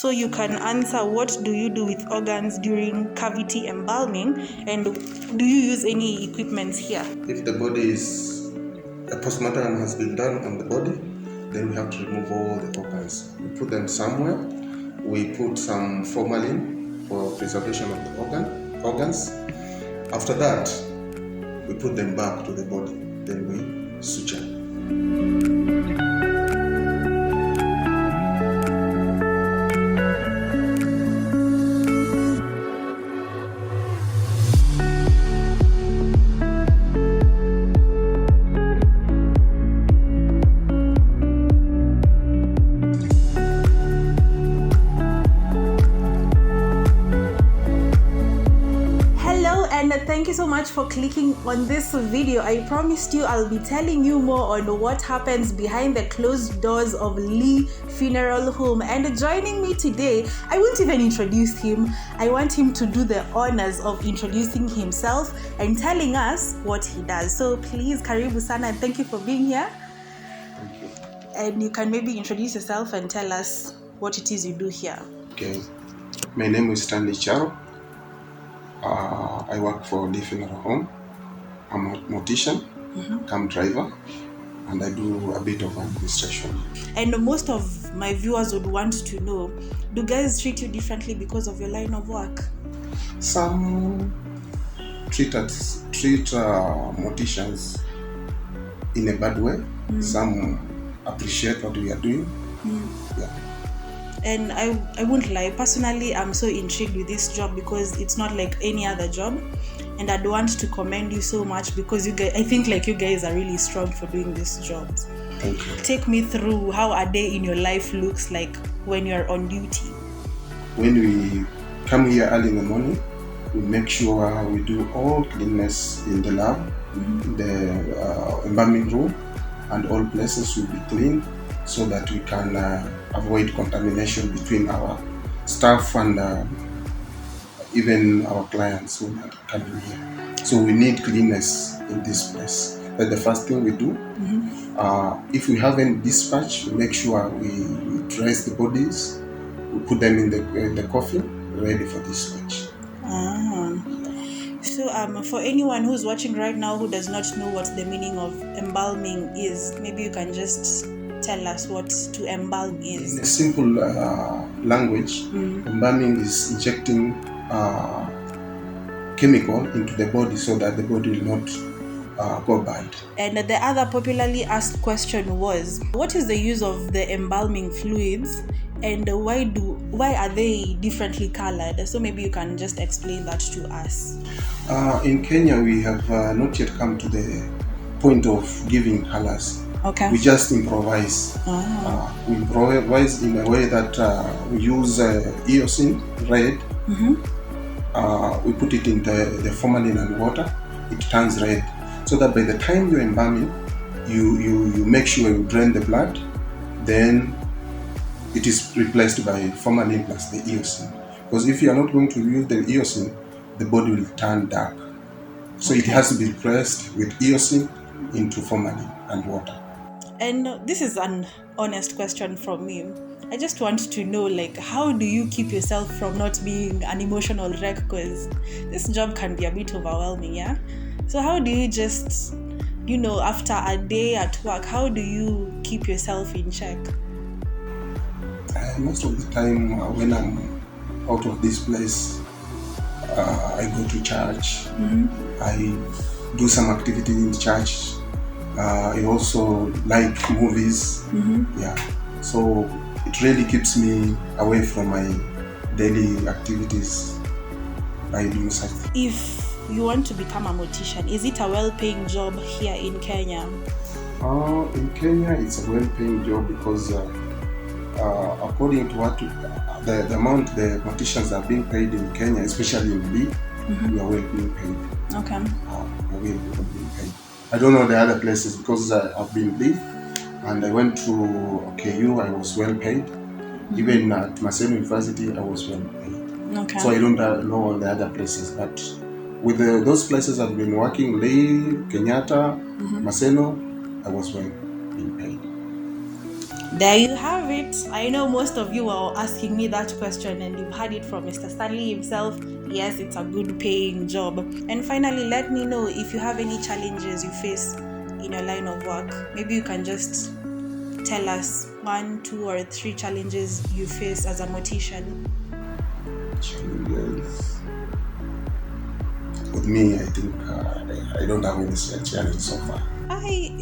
So you can answer, what do you do with organs during cavity embalming, and do you use any equipment here? If the body is, a postmortem has been done on the body, then we have to remove all the organs. We put them somewhere. We put some formalin for preservation of the organs. After that, we put them back to the body. Then we suture. Thank you so much for clicking on this video. I promised you I'll be telling you more on what happens behind the closed doors of Lee Funeral Home. And joining me today, I won't even introduce him. I want him to do the honors of introducing himself and telling us what he does. So please, karibu sana, and thank you for being here. Thank you. And you can maybe introduce yourself and tell us what it is you do here. Okay. My name is Stanley Kyallo. I work for Lee Funeral Home. I'm a mortician, come driver, and I do a bit of administration. And most of my viewers would want to know, do guys treat you differently because of your line of work? Some treat morticians in a bad way. Some appreciate what we are doing. Yeah. And I won't lie, personally, I'm so intrigued with this job because it's not like any other job. And I'd want to commend you so much because you guys, I think like you guys are really strong for doing this job. Thank you. Take me through how a day in your life looks like when you're on duty. When we come here early in the morning, we make sure we do all cleanness in the lab, the embalming room, and all places will be clean so that we can avoid contamination between our staff and even our clients who are coming here. So we need cleanness in this place. That's the first thing we do. If we have any dispatch, we make sure we dress the bodies, we put them in the coffin, ready for dispatch. So for anyone who's watching right now who does not know what the meaning of embalming is, maybe you can just tell us what to embalm is. In a simple language, embalming is injecting chemical into the body so that the body will not go bad. And the other popularly asked question was, what is the use of the embalming fluids, and why are they differently colored? So maybe you can just explain that to us. In Kenya, we have not yet come to the point of giving colors. Okay. We just improvise. We improvise in a way that we use eosin, red. We put it in the formalin and water. It turns red. So that by the time you're embalming, you make sure you drain the blood. Then it is replaced by formalin plus the eosin. Because if you are not going to use the eosin, the body will turn dark. So it has to be replaced with eosin into formalin and water. And this is an honest question from me. I just want to know, like, how do you keep yourself from not being an emotional wreck? Because this job can be a bit overwhelming, yeah? So how do you just, after a day at work, how do you keep yourself in check? Most of the time when I'm out of this place, I go to church. I do some activity in church. I also like movies. Yeah, so it really keeps me away from my daily activities by doing such things. If you want to become a mortician, is it a well-paying job here in Kenya? In Kenya, it's a well-paying job because according to what the amount the morticians are being paid in Kenya, especially in Lee, we are well being paid. Okay. We are well being paid. I don't know the other places because I've been Lee and I went to KU, I was well paid. Even at Maseno University, I was well paid. Okay. So I don't know all the other places, but with those places I've been working, Lee, Kenyatta, Maseno, I was well being paid. There you have it. I know most of you are asking me that question, and you've heard it from Mr. Stanley himself. Yes, it's a good paying job. And finally, let me know if you have any challenges you face in your line of work. Maybe you can just tell us 1, 2, or 3 challenges you face as a mortician. Challenges. With me, I think I don't have any challenge so far.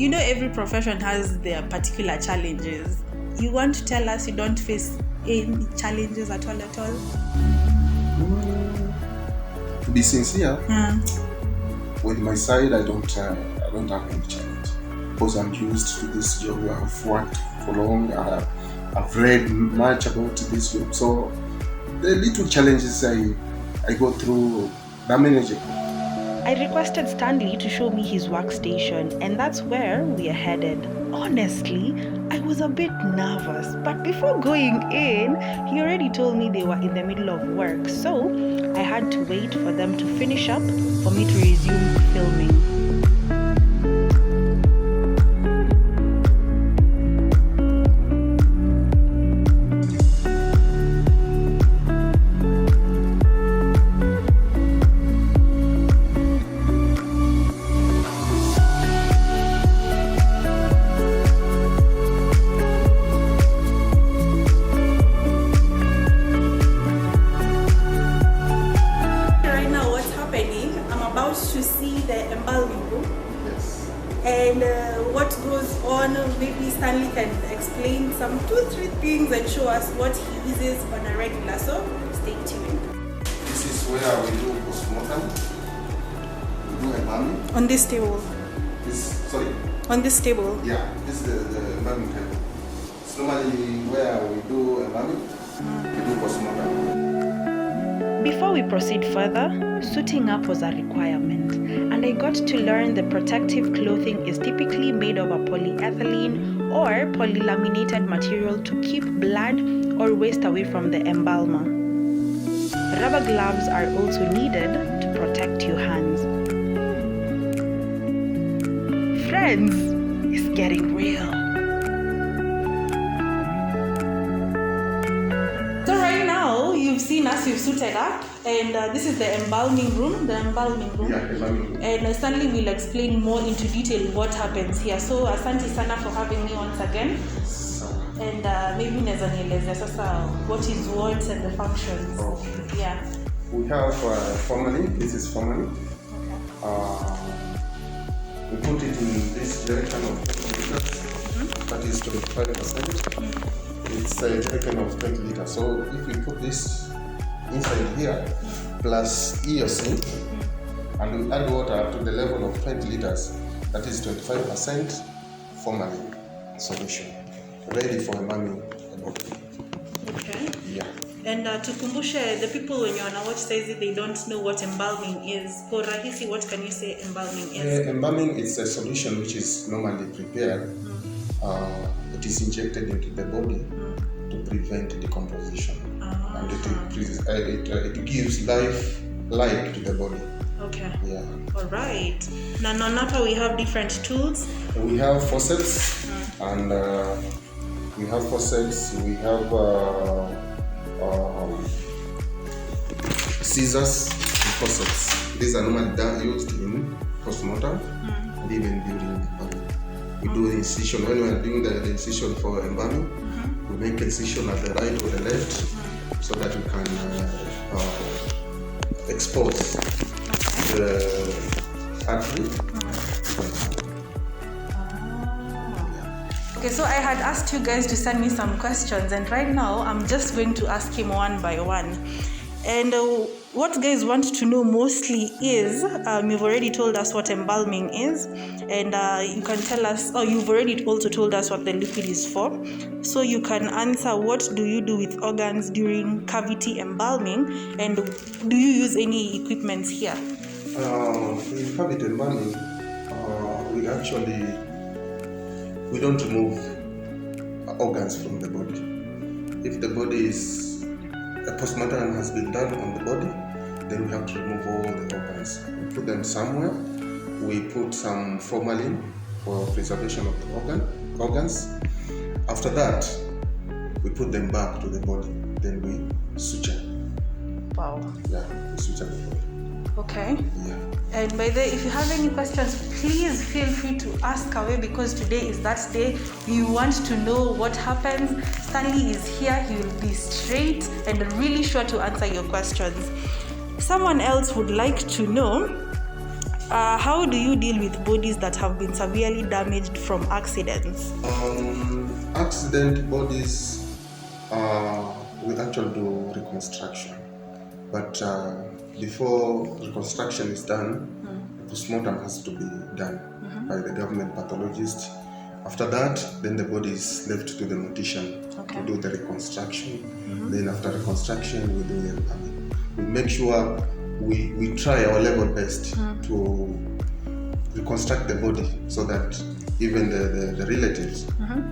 Every profession has their particular challenges. You want to tell us you don't face any challenges at all? To be sincere, with my side, I don't have any challenge because I'm used to this job. I've worked for long. I've read much about this job, so the little challenges I go through, they're manageable. I requested Stanley to show me his workstation, and that's where we are headed. Honestly, I was a bit nervous, but before going in, he already told me they were in the middle of work, so I had to wait for them to finish up for me to resume filming. To see the embalming room. Yes. And what goes on, maybe Stanley can explain some 2-3 things and show us what he uses on a regular, so stay tuned. This is where we do postmortem, we do embalming. On this table? On this table? Yeah, this is the embalming table. It's normally where we do embalming, we do postmortem. Before we proceed further, suiting up was a requirement, and I got to learn the protective clothing is typically made of a polyethylene or polylaminated material to keep blood or waste away from the embalmer. Rubber gloves are also needed to protect your hands. Friends, it's getting real. You've seen us, you've suited up, and this is the embalming room. Yeah, embalming room. And Stanley will explain more into detail what happens here. So asante sana for having me once again. And maybe naweza nielezea sasa what is what and the functions. Okay. Yeah. We have formalin. This is formalin. Okay. We put it in this direction of 20 liters. That is 25%. It's a jerrycan of 20 liters. So if we put this inside here, plus Inossi, and we add water up to the level of 20 liters, that is 25% formalin solution, ready for embalming the body. Okay. Yeah. And tukumbushe the people when you wanna watch says they don't know what embalming is. For rahisi, what can you say embalming is? Embalming is a solution which is normally prepared. It is injected into the body to prevent decomposition, and it gives life to the body. Okay. Yeah. All right. Now, Napa, we have different tools. We have forceps, and we have scissors and forceps. These are normally used in postmortem and even during embalming. We do the incision. When we are doing the incision for embalming, we make incision at the right or the left so that we can expose the artery. Okay, so I had asked you guys to send me some questions, and right now I'm just going to ask him one by one. And what guys want to know mostly is, you've already told us what embalming is, and you can tell us, you've already also told us what the liquid is for. So you can answer, what do you do with organs during cavity embalming, and do you use any equipment here? In cavity embalming, we don't remove organs from the body. If the body is a postmortem has been done on the body, then we have to remove all the organs. We put them somewhere. We put some formalin for preservation of the organs. After that, we put them back to the body. Then we suture. Wow. Yeah, we suture the body. Okay. Yeah. And by the way, if you have any questions, please feel free to ask away, because today is that day. You want to know what happens. Stanley is here. He will be straight and really sure to answer your questions. Someone else would like to know, how do you deal with bodies that have been severely damaged from accidents? Accident bodies, we actually do reconstruction. But before reconstruction is done, postmortem has to be done by the government pathologist. After that, then the body is left to the mortician to do the reconstruction. Then after reconstruction, we do the embalming. We make sure we try our level best to reconstruct the body so that even the relatives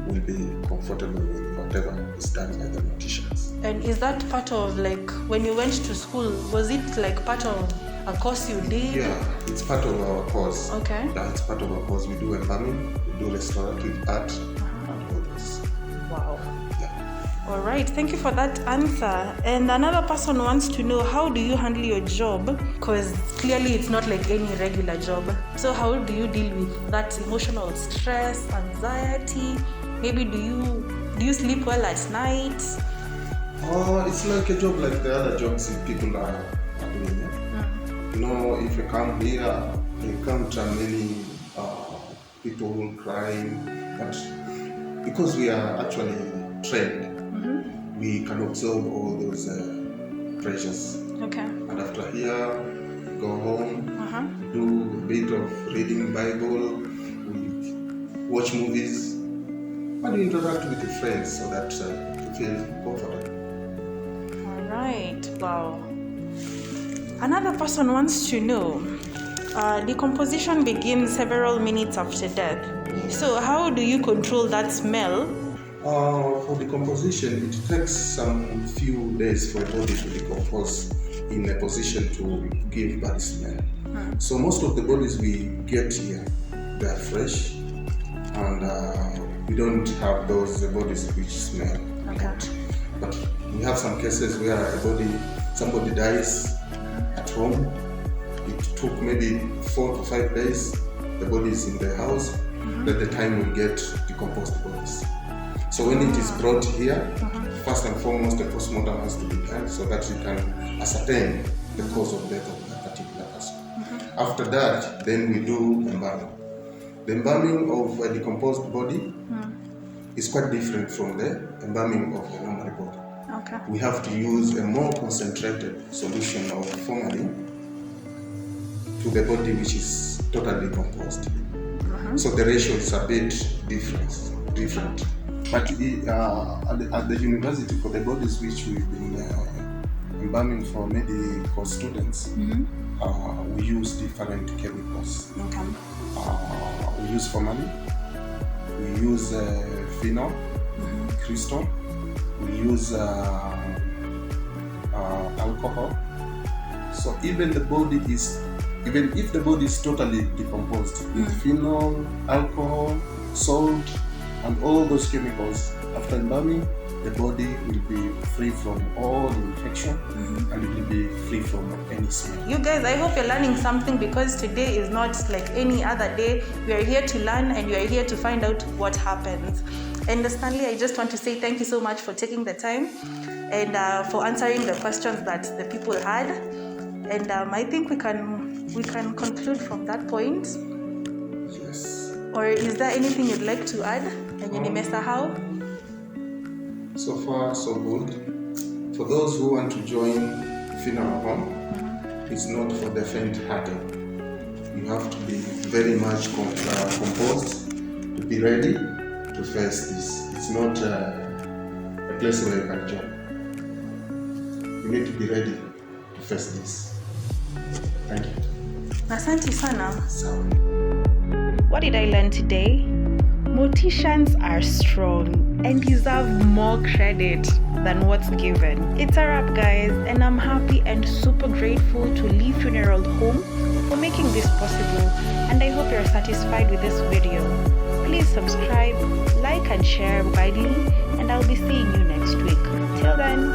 will be comfortable with whatever is done by the morticians. And is that part of, like, when you went to school, was it like part of a course you did? Yeah, it's part of our course. Okay. Yeah, it's part of our course. We do embalming, we do restorative art, and all this. Wow. Yeah. All right, thank you for that answer. And another person wants to know, how do you handle your job? Because clearly it's not like any regular job. So how do you deal with that emotional stress, anxiety? Maybe do you sleep well at night? It's like a job like the other jobs people are doing. Yeah? You know, if you come here, you encounter many people who crying, but because we are actually trained, we can absorb all those pressures. Okay. And after here, go home, do a bit of reading Bible, we watch movies, and you interact with your friends so that you feel comfortable. All right. Wow. Another person wants to know, decomposition begins several minutes after death. So how do you control that smell? For decomposition, it takes some few days for a body to decompose in a position to give bad smell. So most of the bodies we get here, they are fresh, and we don't have those bodies which smell. Okay. But we have some cases where somebody dies at home. It took maybe 4 to 5 days. The body is in the house. At the time we get decomposed bodies. So when it is brought here, first and foremost, the postmortem has to be done so that you can ascertain the cause of death of that particular person. After that, then we do embalming. The embalming of a decomposed body is quite different from the embalming of a normal body. Okay. We have to use a more concentrated solution of formalin to the body which is totally decomposed. So the ratio is a bit different. But at the university, for the bodies which we've been embalming for medical students, we use different chemicals. Okay. We use formalin, we use phenol, crystal, we use alcohol. So even if the body is totally decomposed with phenol, alcohol, salt, and all those chemicals, after embalming, the body will be free from all infection and it will be free from any smell. You guys, I hope you're learning something, because today is not like any other day. We are here to learn and we are here to find out what happens. And Stanley, I just want to say thank you so much for taking the time and for answering the questions that the people had. And I think we can conclude from that point. Yes. Or is there anything you'd like to add? How? So far, so good. For those who want to join funeral home, it's not for the faint-hearted. You have to be very much composed to be ready to face this. It's not a place where you can join. You need to be ready to face this. Thank you. Asante sana. So. What did I learn today? Morticians are strong and deserve more credit than what's given. It's a wrap, guys, and I'm happy and super grateful to Lee Funeral Home for making this possible, and I hope you're satisfied with this video. Please subscribe, like and share widely, and I'll be seeing you next week. Till then,